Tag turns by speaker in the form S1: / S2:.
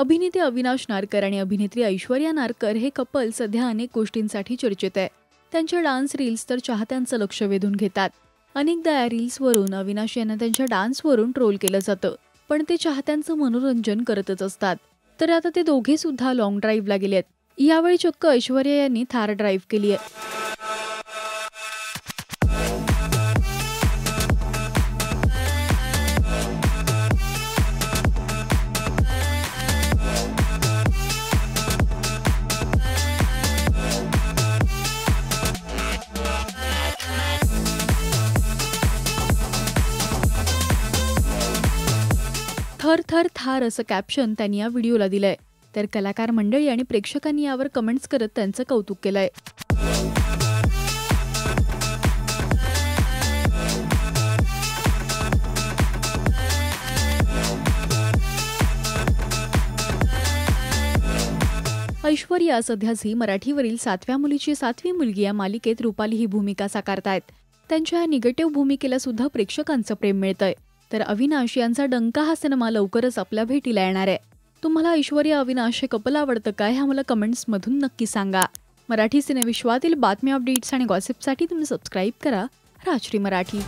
S1: अभिनेते अविनाश नारकर आणि अभिनेत्री ऐश्वर्या नारकर हे कपल सध्या अनेक गोष्टींसाठी चर्चेत आहे. त्यांच्या डान्स रील्स तर चाहत्यांचं लक्ष वेधून घेतात. अनेकदा या रील्सवरून अविनाश यांना त्यांच्या डान्सवरून ट्रोल केलं जातं, पण ते चाहत्यांचं मनोरंजन करतच असतात. तर आता ते दोघे सुद्धा लॉंग ड्राईव्हला गेलेत. यावेळी चक्क ऐश्वर्या यांनी थार ड्राईव्ह केली आहे. थर थर थार असं कॅप्शन त्यांनी या व्हिडिओला दिलंय. तर कलाकार मंडळी आणि प्रेक्षकांनी यावर कमेंट्स करत त्यांचं कौतुक केलंय. ऐश्वर्या सध्या झी मराठीवरील 7व्या मुलीची 7वी मुलगी या मालिकेत रुपाली ही भूमिका साकारतायत. त्यांच्या या निगेटिव्ह भूमिकेला सुद्धा प्रेक्षकांचं प्रेम मिळतंय. तर अविनाश यांचा डंका हा सिनेमा लवकरच आपल्या भेटीला येणार आहे. तुम्हाला ऐश्वर्या अविनाश हे कपल आवडतं काय हे आम्हाला कमेंट्समधून नक्की सांगा. मराठी सिनेविश्वातील बातम्या, अपडेट्स आणि गॉसिपसाठी तुम्ही सबस्क्राईब करा राजश्री मराठी.